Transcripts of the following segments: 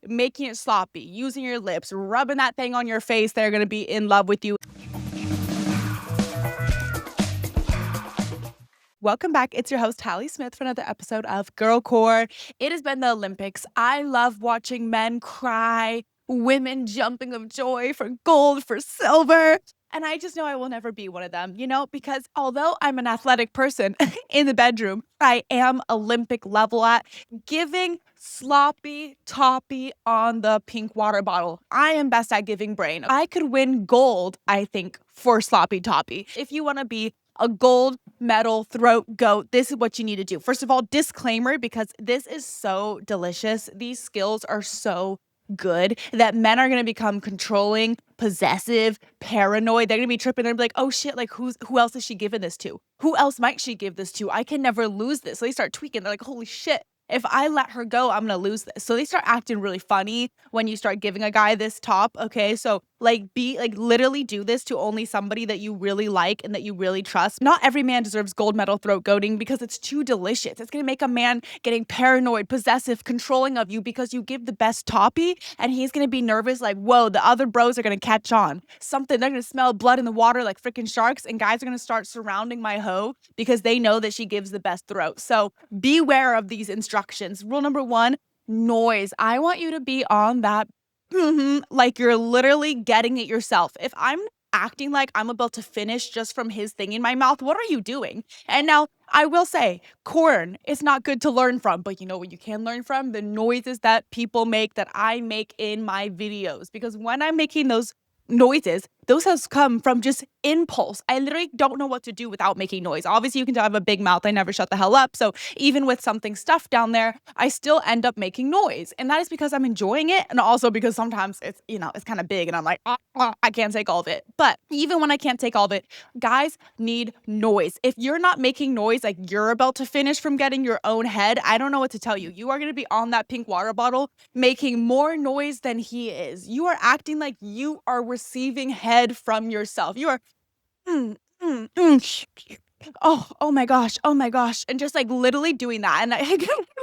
making it sloppy, using your lips, rubbing that thing on your face, they're gonna be in love with you. Welcome back. It's your host, Hallismmith, for another episode of Girl Core. It has been the Olympics. I love watching men cry, women jumping of joy for gold, for silver. And I just know I will never be one of them, because although I'm an athletic person in the bedroom, I am Olympic level at giving sloppy toppy on the pink water bottle. I am best at giving brain. I could win gold, I think, for sloppy toppy. If you want to be a gold medal throat goat, this is what you need to do. First of all, disclaimer, because this is so delicious. These skills are so good that men are going to become controlling, possessive, paranoid. They're going to be tripping. They're going to be like, oh shit, like who else is she giving this to? Who else might she give this to? I can never lose this. So they start tweaking. They're like, holy shit. If I let her go, I'm going to lose this. So they start acting really funny when you start giving a guy this top. Okay. So literally do this to only somebody that you really like and that you really trust. Not every man deserves gold medal throat goating because it's too delicious. It's going to make a man getting paranoid, possessive, controlling of you because you give the best toppy, and he's going to be nervous like, whoa, the other bros are going to catch on. They're going to smell blood in the water like freaking sharks, and guys are going to start surrounding my hoe because they know that she gives the best throat. So beware of these instructions. Rule number 1, noise. I want you to be on that like you're literally getting it yourself. If I'm acting like I'm about to finish just from his thing in my mouth, what are you doing? And now I will say, corn is not good to learn from, but you know what you can learn from? The noises that people make, that I make in my videos. Because when I'm making those noises, those has come from just impulse. I literally don't know what to do without making noise. Obviously, you can tell I have a big mouth. I never shut the hell up. So even with something stuffed down there, I still end up making noise. And that is because I'm enjoying it. And also because sometimes it's, it's kind of big and I'm like, I can't take all of it. But even when I can't take all of it, guys need noise. If you're not making noise, like you're about to finish from getting your own head, I don't know what to tell you. You are going to be on that pink water bottle making more noise than he is. You are acting like you are receiving head from yourself. You are oh my gosh, and just like literally doing that. And I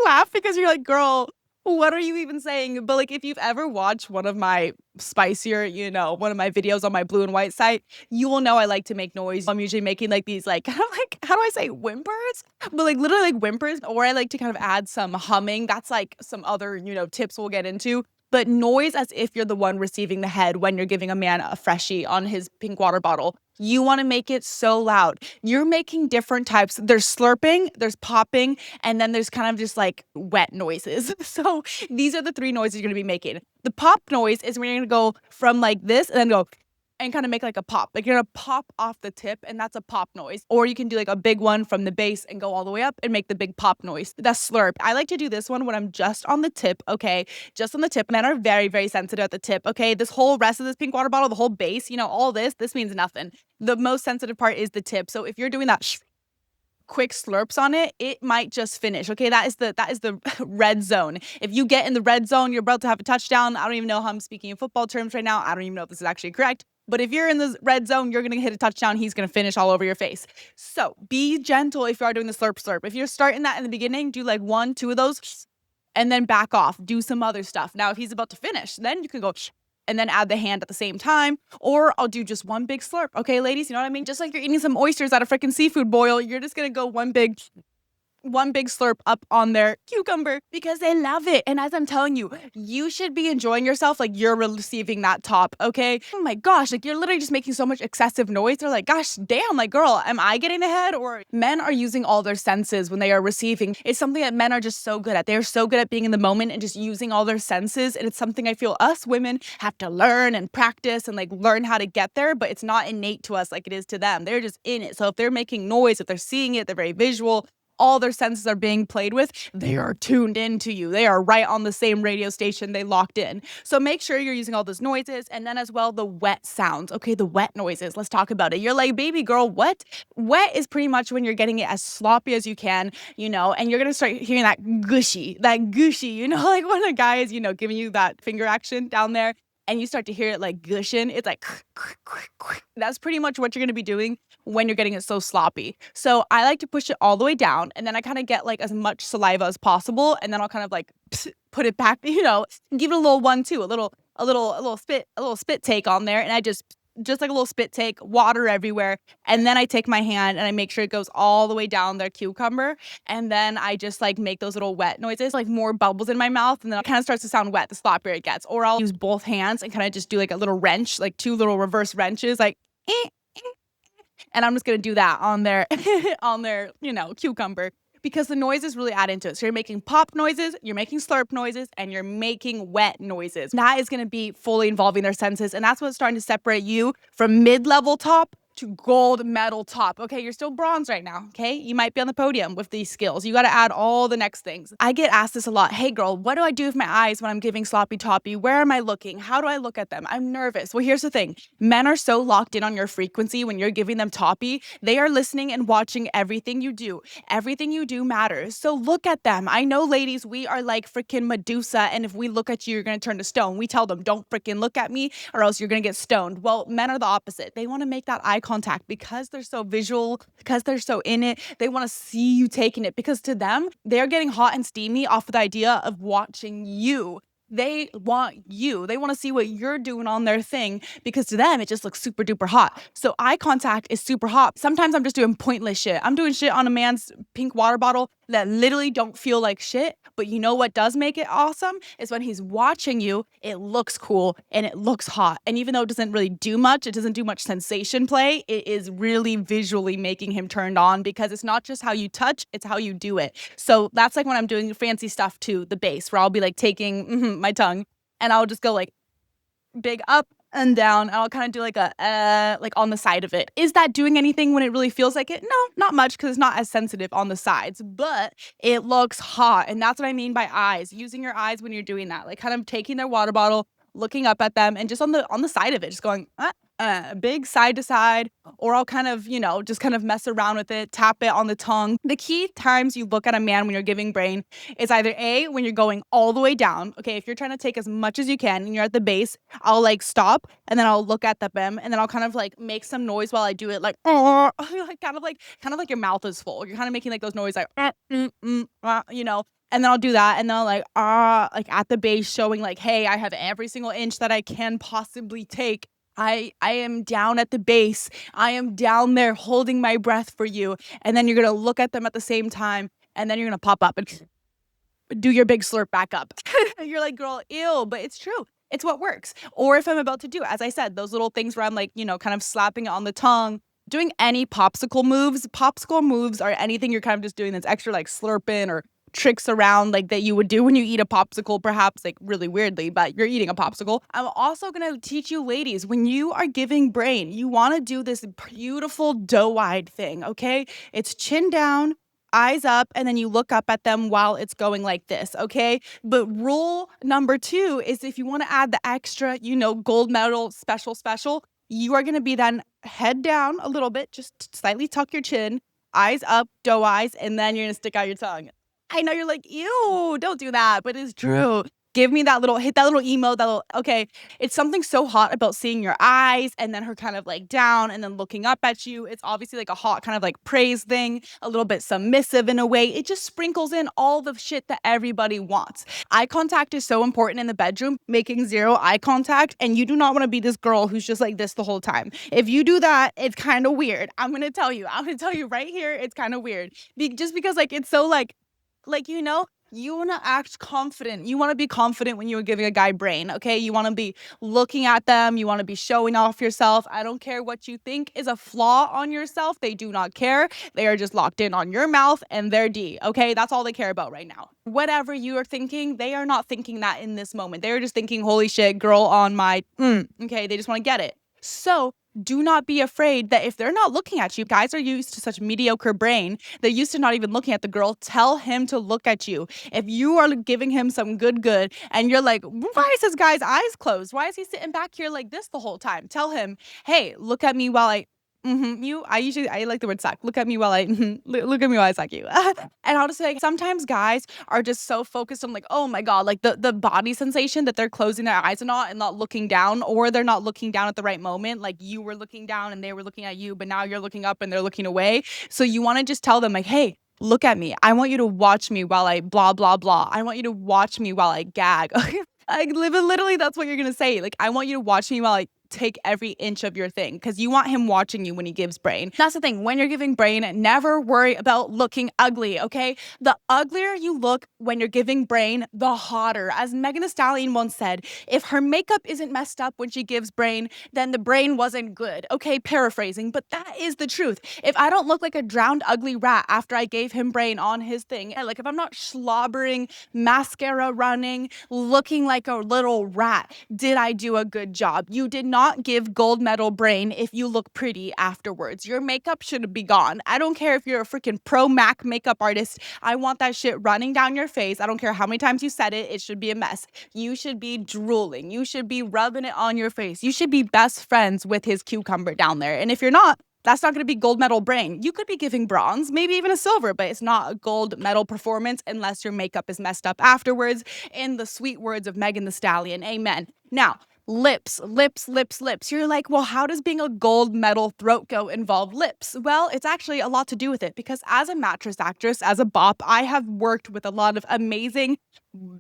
laugh because you're like, girl, what are you even saying? But like, if you've ever watched one of my spicier, one of my videos on my blue and white site, you will know I like to make noise. I'm usually making like these like kind of like, how do I say, whimpers? But like literally like whimpers, or I like to kind of add some humming. That's like some other, tips we'll get into. But noise as if you're the one receiving the head when you're giving a man a freshie on his pink water bottle. You want to make it so loud. You're making different types. There's slurping, there's popping, and then there's kind of just like wet noises. So these are the 3 noises you're going to be making. The pop noise is when you're going to go from like this and then go and kind of make like a pop. Like you're going to pop off the tip, and that's a pop noise. Or you can do like a big one from the base and go all the way up and make the big pop noise. That's slurp. I like to do this one when I'm just on the tip, okay? Just on the tip. Men are very, very sensitive at the tip, okay? This whole rest of this pink water bottle, the whole base, all this means nothing. The most sensitive part is the tip. So if you're doing that quick slurps on it, it might just finish. Okay, that is the red zone. If you get in the red zone, you're about to have a touchdown. I don't even know how I'm speaking in football terms right now. I don't even know if this is actually correct. But if you're in the red zone, you're going to hit a touchdown. He's going to finish all over your face. So be gentle if you are doing the slurp. If you're starting that in the beginning, do like 1, 2 of those and then back off. Do some other stuff. Now, if he's about to finish, then you can go and then add the hand at the same time. Or I'll do just one big slurp. Okay, ladies, you know what I mean? Just like you're eating some oysters at a freaking seafood boil, you're just going to go one big slurp up on their cucumber because they love it. And as I'm telling you, you should be enjoying yourself like you're receiving that top, okay? Oh my gosh, like you're literally just making so much excessive noise. They're like, gosh, damn, like girl, am I getting the head? Or men are using all their senses when they are receiving. It's something that men are just so good at. They're so good at being in the moment and just using all their senses. And it's something I feel us women have to learn and practice and like learn how to get there, but it's not innate to us like it is to them. They're just in it. So if they're making noise, if they're seeing it, they're very visual, all their senses are being played with, they are tuned into you. They are right on the same radio station, they locked in. So make sure you're using all those noises, and then as well, the wet sounds. Okay, the wet noises, let's talk about it. You're like, baby girl, what? Wet is pretty much when you're getting it as sloppy as you can, and you're gonna start hearing that gushy, like when a guy is, giving you that finger action down there, and you start to hear it like gushing, it's like, that's pretty much what you're going to be doing when you're getting it so sloppy. So I like to push it all the way down, and then I kind of get like as much saliva as possible, and then I'll kind of like put it back, give it a little 1-2, a little spit take on there, and I just like a little spit take, water everywhere, and then I take my hand and I make sure it goes all the way down their cucumber, and then I just like make those little wet noises, like more bubbles in my mouth, and then it kind of starts to sound wet the sloppier it gets. Or I'll use both hands and kind of just do like a little wrench, like 2 little reverse wrenches, like and I'm just gonna do that on their on their, cucumber, because the noises really add into it. So you're making pop noises, you're making slurp noises, and you're making wet noises. That is gonna be fully involving their senses, and that's what's starting to separate you from mid-level top to gold medal top. Okay, you're still bronze right now, okay? You might be on the podium with these skills. You gotta add all the next things. I get asked this a lot. Hey girl, what do I do with my eyes when I'm giving sloppy toppy? Where am I looking? How do I look at them? I'm nervous. Well, here's the thing. Men are so locked in on your frequency when you're giving them toppy. They are listening and watching everything you do. Everything you do matters. So look at them. I know, ladies, we are like freaking Medusa, and if we look at you, you're gonna turn to stone. We tell them, don't freaking look at me or else you're gonna get stoned. Well, men are the opposite. They wanna make that eye contact because they're so visual, because they're so in it. They want to see you taking it, because to them, they're getting hot and steamy off of the idea of watching you. They want you. They want to see what you're doing on their thing, because to them, it just looks super duper hot. So eye contact is super hot. Sometimes I'm just doing pointless shit. I'm doing shit on a man's pink water bottle that literally don't feel like shit. But you know what does make it awesome is when he's watching you, it looks cool and it looks hot. And even though it doesn't really do much, it doesn't do much sensation play, it is really visually making him turned on, because it's not just how you touch, it's how you do it. So that's like when I'm doing fancy stuff to the bass, where I'll be like taking my tongue and I'll just go like big up and down, and I'll kind of do like a like on the side of it. Is that doing anything when it really feels like it? No, not much, because it's not as sensitive on the sides, but it looks hot. And that's what I mean by eyes. Using your eyes when you're doing that, like kind of taking their water bottle, looking up at them, and just on the side of it, just going big side to side. Or I'll kind of, just kind of mess around with it, tap it on the tongue. The key times you look at a man when you're giving brain is either A, when you're going all the way down. Okay, if you're trying to take as much as you can and you're at the base, I'll like stop and then I'll look at the bim, and then I'll kind of like make some noise while I do it, like like kind of like your mouth is full. You're kind of making like those noises like and then I'll do that, and then I'll like at the base, showing like, hey, I have every single inch that I can possibly take. I am down at the base. I am down there holding my breath for you. And then you're going to look at them at the same time, and then you're going to pop up and do your big slurp back up. You're like, girl, ew, but it's true. It's what works. Or if I'm about to do, as I said, those little things where I'm like, kind of slapping it on the tongue, doing any popsicle moves. Popsicle moves are anything you're kind of just doing that's extra, like slurping or tricks around, like that you would do when you eat a popsicle, perhaps like really weirdly, but you're eating a popsicle. I'm also gonna teach you, ladies, when you are giving brain, you want to do this beautiful doe-eyed thing. Okay, it's chin down, eyes up, and then you look up at them while it's going like this. Okay, but rule number 2 is, if you want to add the extra, gold medal special, you are going to be then head down a little bit, just slightly tuck your chin, eyes up, doe eyes, and then you're gonna stick out your tongue. I know you're like, ew, don't do that, but it's true. Give me hit that little emo, okay. It's something so hot about seeing your eyes and then her kind of like down and then looking up at you. It's obviously like a hot kind of like praise thing, a little bit submissive in a way. It just sprinkles in all the shit that everybody wants. Eye contact is so important in the bedroom, making 0 eye contact. And you do not want to be this girl who's just like this the whole time. If you do that, it's kind of weird. I'm going to tell you right here, it's kind of weird. Just because like, it's so like, you want to act confident. You want to be confident when you are giving a guy brain, okay? You want to be looking at them. You want to be showing off yourself. I don't care what you think is a flaw on yourself. They do not care. They are just locked in on your mouth and their D, okay? That's all they care about right now. Whatever you are thinking, they are not thinking that in this moment. They're just thinking, holy shit, girl on my, okay? They just want to get it. So do not be afraid that if they're not looking at you, guys are used to such mediocre brain. They're used to not even looking at the girl. Tell him to look at you. If you are giving him some good, and you're like, why is this guy's eyes closed? Why is he sitting back here like this the whole time? Tell him, hey, look at me while I I like the word suck. Look at me while look at me while I suck you. And I'll just say, sometimes guys are just so focused on like, oh my God, like the body sensation that they're closing their eyes and not looking down, or they're not looking down at the right moment. Like you were looking down and they were looking at you, but now you're looking up and they're looking away. So you want to just tell them like, hey, look at me. I want you to watch me while I blah, blah, blah. I want you to watch me while I gag. Like, literally, that's what you're gonna say. Like, I want you to watch me while I take every inch of your thing because you want him watching you when he gives brain. That's the thing. When you're giving brain, never worry about looking ugly, okay? The uglier you look when you're giving brain, the hotter. As Megan Thee Stallion once said, if her makeup isn't messed up when she gives brain, then the brain wasn't good. Okay, paraphrasing, but that is the truth. If I don't look like a drowned ugly rat after I gave him brain on his thing, like if I'm not slobbering, mascara running, looking like a little rat, did I do a good job? You did not give gold medal brain if you look pretty afterwards. Your makeup should be gone. I don't care if you're a freaking pro Mac makeup artist. I want that shit running down your face. I don't care how many times you said it. It should be a mess. You should be drooling. You should be rubbing it on your face. You should be best friends with his cucumber down there. And if you're not, that's not going to be gold medal brain. You could be giving bronze, maybe even a silver, but it's not a gold medal performance unless your makeup is messed up afterwards. In the sweet words of Megan Thee Stallion, amen. Now, lips. You're like, well, how does being a gold medal throat goat involve lips? Well, it's actually a lot to do with it because as a mattress actress, as a bop, I have worked with a lot of amazing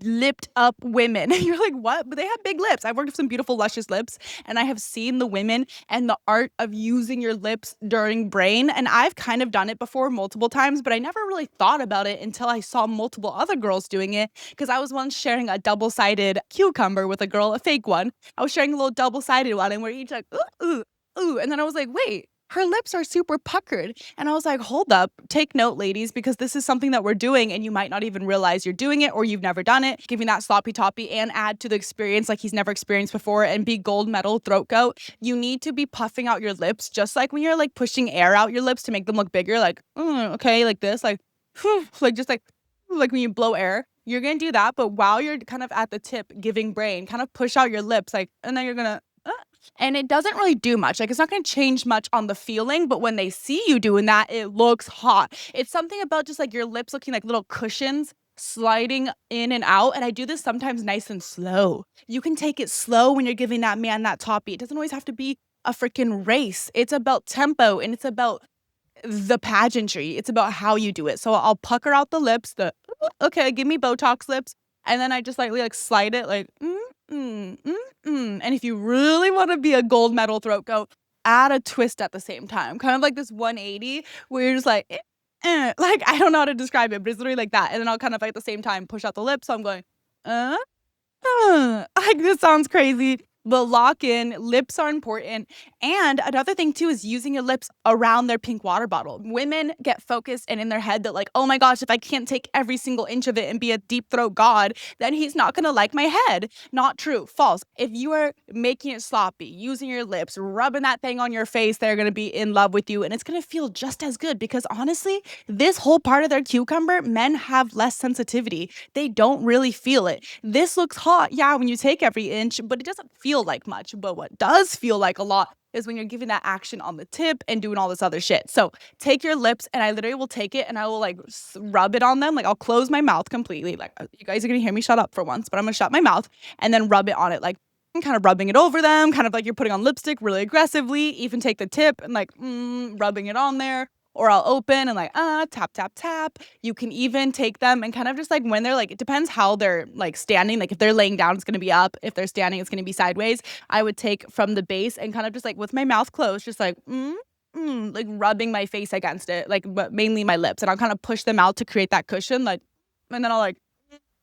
lipped up women. You're like, what? But they have big lips. I've worked with some beautiful, luscious lips, and I have seen the women and the art of using your lips during brain. And I've kind of done it before multiple times, but I never really thought about it until I saw multiple other girls doing it because I was once sharing a double-sided cucumber with a girl, a fake one. I was sharing a little double-sided one, and we're each like, ooh, ooh, ooh. And then I was like, wait, her lips are super puckered. And I was like, hold up, take note, ladies, because this is something that we're doing and you might not even realize you're doing it or you've never done it. Giving that sloppy toppy and add to the experience like he's never experienced before and be gold medal throat goat. You need to be puffing out your lips just like when you're like pushing air out your lips to make them look bigger, like, okay, like this, like, like just like when you blow air. You're gonna do that, but while you're kind of at the tip giving brain, kind of push out your lips, like, and then you're gonna and it doesn't really do much. Like, it's not going to change much on the feeling, but when they see you doing that, it looks hot. It's something about just like your lips looking like little cushions sliding in and out. And I do this sometimes nice and slow. You can take it slow when you're giving that man that toppy. It doesn't always have to be a freaking race. It's about tempo and it's about the pageantry. It's about how you do it. So I'll pucker out the lips, okay, give me Botox lips. And then I just like slide it like, And if you really want to be a gold medal throat goat, add a twist at the same time. Kind of like this 180 where you're just like, like, I don't know how to describe it, but it's literally like that. And then I'll kind of like at the same time push out the lips. So I'm going, like this sounds crazy, but lock in. Lips are important. And another thing too is using your lips around their pink water bottle. Women get focused and in their head that like, oh my gosh, if I can't take every single inch of it and be a deep throat god, then he's not gonna like my head. Not true. False. If you are making it sloppy, using your lips, rubbing that thing on your face, they're gonna be in love with you and it's gonna feel just as good because honestly, this whole part of their cucumber, men have less sensitivity. They don't really feel it. This looks hot, yeah, when you take every inch, but it doesn't feel like much. But what does feel like a lot is when you're giving that action on the tip and doing all this other shit. So take your lips and I literally will take it and I will like rub it on them. Like I'll close my mouth completely. Like you guys are gonna hear me shut up for once, but I'm gonna shut my mouth and then rub it on it. Like I'm kind of rubbing it over them, kind of like you're putting on lipstick really aggressively. Even take the tip and like rubbing it on there. Or I'll open and like, tap, tap, tap. You can even take them and kind of just like when they're like, it depends how they're like standing. Like if they're laying down, it's going to be up. If they're standing, it's going to be sideways. I would take from the base and kind of just like with my mouth closed, just like, like rubbing my face against it, like but mainly my lips. And I'll kind of push them out to create that cushion. Like, and then I'll like,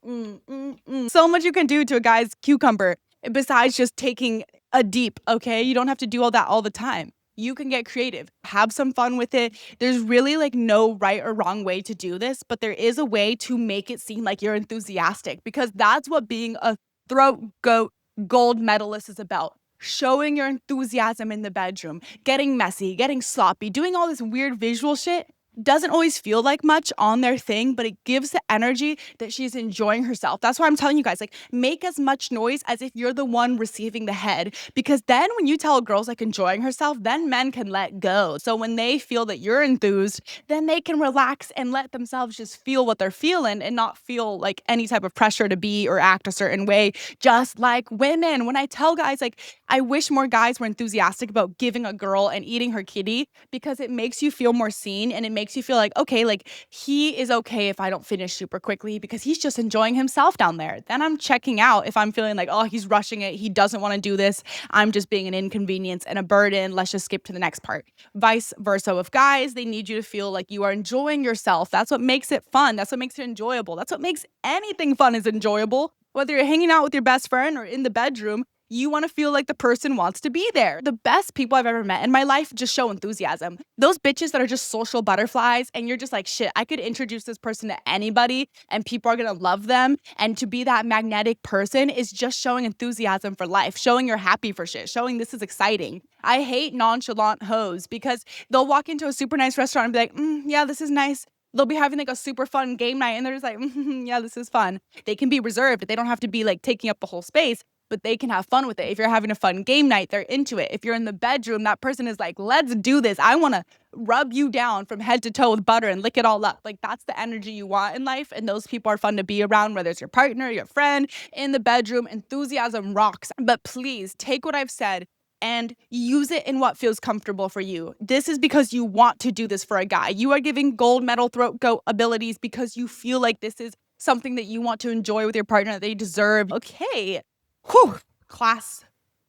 So much you can do to a guy's cucumber besides just taking a deep, okay? You don't have to do all that all the time. You can get creative, have some fun with it. There's really like no right or wrong way to do this, but there is a way to make it seem like you're enthusiastic because that's what being a throat goat gold medalist is about. Showing your enthusiasm in the bedroom, getting messy, getting sloppy, doing all this weird visual shit doesn't always feel like much on their thing, but it gives the energy that she's enjoying herself. That's why I'm telling you guys, like, make as much noise as if you're the one receiving the head. Because then when you tell girls like enjoying herself, then men can let go. So when they feel that you're enthused, then they can relax and let themselves just feel what they're feeling and not feel like any type of pressure to be or act a certain way, just like women. When I tell guys, like, I wish more guys were enthusiastic about giving a girl and eating her kitty because it makes you feel more seen and it makes makes you feel like, okay, like he is okay if I don't finish super quickly because he's just enjoying himself down there. Then I'm checking out if I'm feeling like, oh, he's rushing it. He doesn't want to do this. I'm just being an inconvenience and a burden. Let's just skip to the next part. Vice versa with guys, they need you to feel like you are enjoying yourself. That's what makes it fun. That's what makes it enjoyable. That's what makes anything fun is enjoyable. Whether you're hanging out with your best friend or in the bedroom, you want to feel like the person wants to be there. The best people I've ever met in my life just show enthusiasm. Those bitches that are just social butterflies and you're just like, shit, I could introduce this person to anybody and people are going to love them. And to be that magnetic person is just showing enthusiasm for life, showing you're happy for shit, showing this is exciting. I hate nonchalant hoes because they'll walk into a super nice restaurant and be like, yeah, this is nice. They'll be having like a super fun game night and they're just like, yeah, this is fun. They can be reserved. They don't have to be like taking up the whole space, but they can have fun with it. If you're having a fun game night, they're into it. If you're in the bedroom, that person is like, let's do this. I want to rub you down from head to toe with butter and lick it all up. Like that's the energy you want in life. And those people are fun to be around, whether it's your partner, your friend, in the bedroom. Enthusiasm rocks. But please take what I've said and use it in what feels comfortable for you. This is because you want to do this for a guy. You are giving gold medal throat goat abilities because you feel like this is something that you want to enjoy with your partner, that they deserve. Okay. Whew. Class,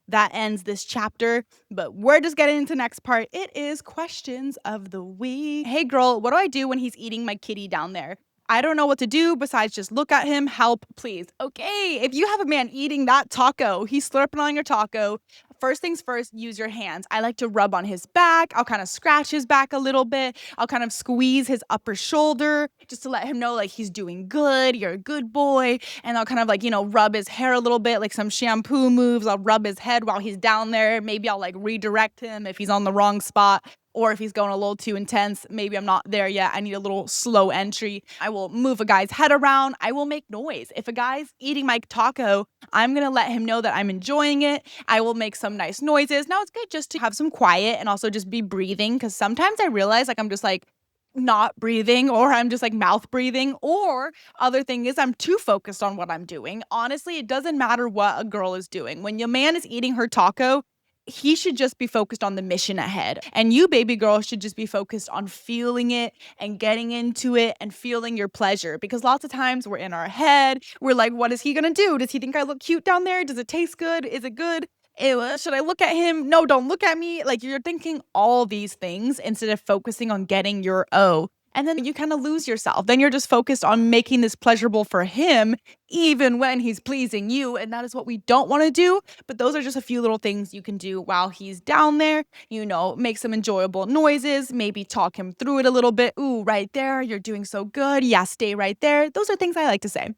that ends this chapter, but we're just getting into the next part. It is questions of the week. Hey girl, what do I do when he's eating my kitty down there? I don't know what to do besides just look at him. Help, please. Okay, if you have a man eating that taco, he's slurping on your taco. First things first, use your hands. I like to rub on his back. I'll kind of scratch his back a little bit. I'll kind of squeeze his upper shoulder just to let him know like he's doing good. You're a good boy. And I'll kind of like, rub his hair a little bit, like some shampoo moves. I'll rub his head while he's down there. Maybe I'll like redirect him if he's on the wrong spot. Or if he's going a little too intense, maybe I'm not there yet. I need a little slow entry. I will move a guy's head around. I will make noise. If a guy's eating my taco, I'm going to let him know that I'm enjoying it. I will make some nice noises. Now it's good just to have some quiet and also just be breathing, because sometimes I realize like I'm just like not breathing, or I'm just like mouth breathing, or other thing is I'm too focused on what I'm doing. Honestly, it doesn't matter what a girl is doing. When your man is eating her taco, he should just be focused on the mission ahead. And you, baby girl, should just be focused on feeling it and getting into it and feeling your pleasure. Because lots of times we're in our head. We're like, what is he going to do? Does he think I look cute down there? Does it taste good? Is it good? Ew, should I look at him? No, don't look at me. Like you're thinking all these things instead of focusing on getting your O. And then you kind of lose yourself. Then you're just focused on making this pleasurable for him, even when he's pleasing you. And that is what we don't want to do. But those are just a few little things you can do while he's down there. Make some enjoyable noises, maybe talk him through it a little bit. Ooh, right there. You're doing so good. Yeah, stay right there. Those are things I like to say.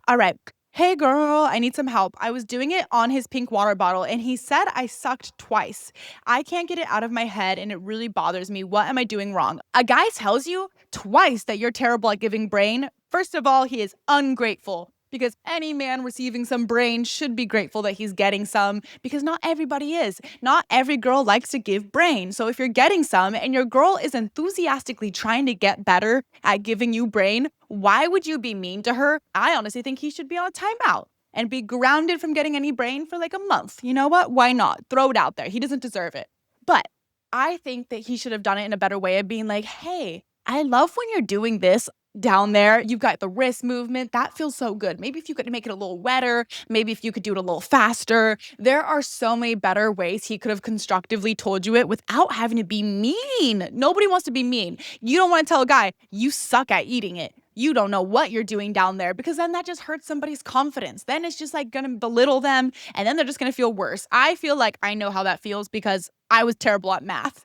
All right. Hey girl, I need some help. I was doing it on his pink water bottle and he said I sucked twice. I can't get it out of my head and it really bothers me. What am I doing wrong? A guy tells you twice that you're terrible at giving brain. First of all, he is ungrateful, because any man receiving some brain should be grateful that he's getting some, because not everybody is. Not every girl likes to give brain. So if you're getting some and your girl is enthusiastically trying to get better at giving you brain, why would you be mean to her? I honestly think he should be on a timeout and be grounded from getting any brain for like a month. You know what? Why not? Throw it out there. He doesn't deserve it. But I think that he should have done it in a better way of being like, hey, I love when you're doing this down there. You've got the wrist movement. That feels so good. Maybe if you could make it a little wetter, maybe if you could do it a little faster. There are so many better ways he could have constructively told you it without having to be mean. Nobody wants to be mean. You don't want to tell a guy, you suck at eating it. You don't know what you're doing down there, because then that just hurts somebody's confidence. Then it's just like gonna belittle them, and then they're just gonna feel worse. I feel like I know how that feels because I was terrible at math.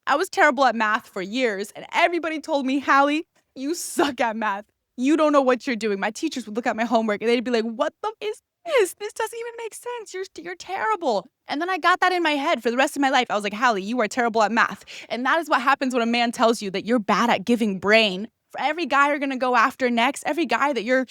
I was terrible at math for years, and everybody told me, Hallie, you suck at math. You don't know what you're doing. My teachers would look at my homework and they'd be like, what the is this? This doesn't even make sense. You're terrible. And then I got that in my head for the rest of my life. I was like, Hallie, you are terrible at math. And that is what happens when a man tells you that you're bad at giving brain. For every guy you're going to go after next, every guy that you're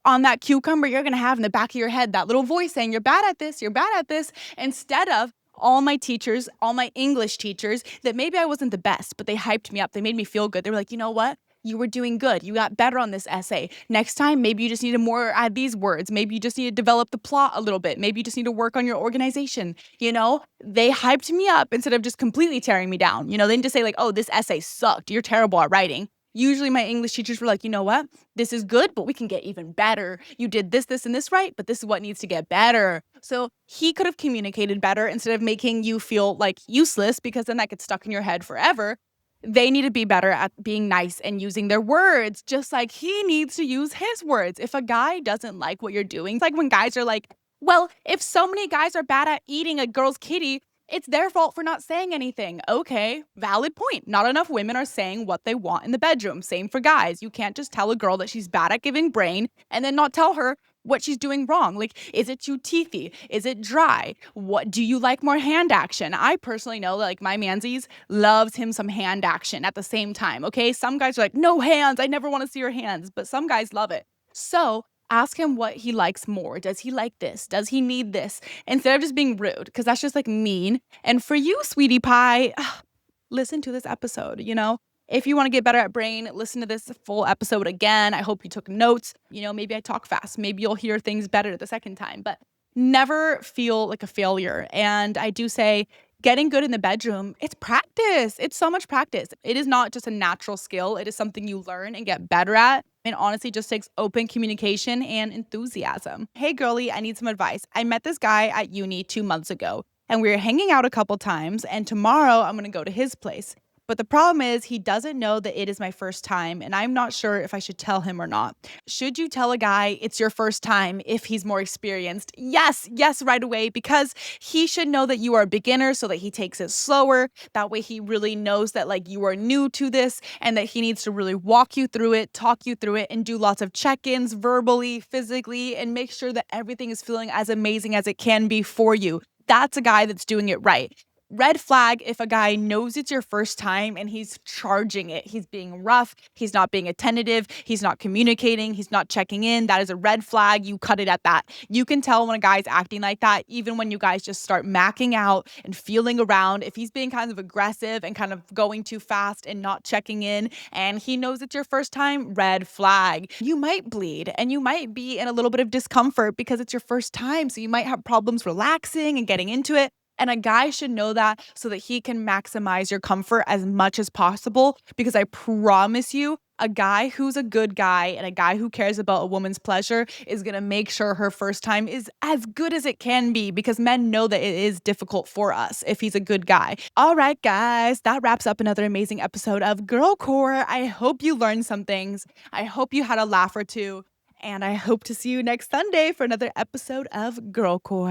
on that cucumber, you're going to have in the back of your head that little voice saying, you're bad at this, instead of all my teachers, all my English teachers, that maybe I wasn't the best, but they hyped me up. They made me feel good. They were like, you know what? You were doing good. You got better on this essay. Next time, maybe you just need to more add these words. Maybe you just need to develop the plot a little bit. Maybe you just need to work on your organization. You know, they hyped me up instead of just completely tearing me down. You know, they didn't just say like, oh, this essay sucked. You're terrible at writing. Usually my English teachers were like, you know what? This is good, but we can get even better. You did this, this, and this right, but this is what needs to get better. So he could have communicated better instead of making you feel like useless, because then that gets stuck in your head forever. They need to be better at being nice and using their words, just like he needs to use his words. If a guy doesn't like what you're doing, it's like when guys are like, well, if so many guys are bad at eating a girl's kitty, it's their fault for not saying anything. Okay, valid point. Not enough women are saying what they want in the bedroom. Same for guys. You can't just tell a girl that she's bad at giving brain and then not tell her what she's doing wrong. Like, is it too teethy? Is it dry? What do you like more hand action? I personally know that like my mansies loves him some hand action at the same time. Okay. Some guys are like, no hands. I never want to see your hands. But some guys love it. So ask him what he likes more. Does he like this? Does he need this? Instead of just being rude, because that's just like mean. And for you, sweetie pie, listen to this episode, you know? If you want to get better at brain, listen to this full episode again. I hope you took notes. You know, maybe I talk fast. Maybe you'll hear things better the second time, but never feel like a failure. And I do say getting good in the bedroom, it's practice. It's so much practice. It is not just a natural skill. It is something you learn and get better at. And honestly, just takes open communication and enthusiasm. Hey, girly, I need some advice. I met this guy at uni 2 months ago, and we were hanging out a couple times, and tomorrow I'm going to go to his place. But the problem is he doesn't know that it is my first time, and I'm not sure if I should tell him or not. Should you tell a guy it's your first time if he's more experienced? Yes, right away, because he should know that you are a beginner so that he takes it slower. That way he really knows that like you are new to this and that he needs to really walk you through it, talk you through it, and do lots of check-ins verbally, physically, and make sure that everything is feeling as amazing as it can be for you. That's a guy that's doing it right. Red flag if a guy knows it's your first time and he's charging it. He's being rough. He's not being attentive. He's not communicating. He's not checking in. That is a red flag. You cut it at that. You can tell when a guy's acting like that, even when you guys just start macking out and feeling around. If he's being kind of aggressive and kind of going too fast and not checking in, and he knows it's your first time, red flag. You might bleed and you might be in a little bit of discomfort because it's your first time. So you might have problems relaxing and getting into it. And a guy should know that so that he can maximize your comfort as much as possible. Because I promise you, a guy who's a good guy and a guy who cares about a woman's pleasure is going to make sure her first time is as good as it can be, because men know that it is difficult for us if he's a good guy. All right, guys, that wraps up another amazing episode of Girl Core. I hope you learned some things. I hope you had a laugh or two. And I hope to see you next Sunday for another episode of Girl Core.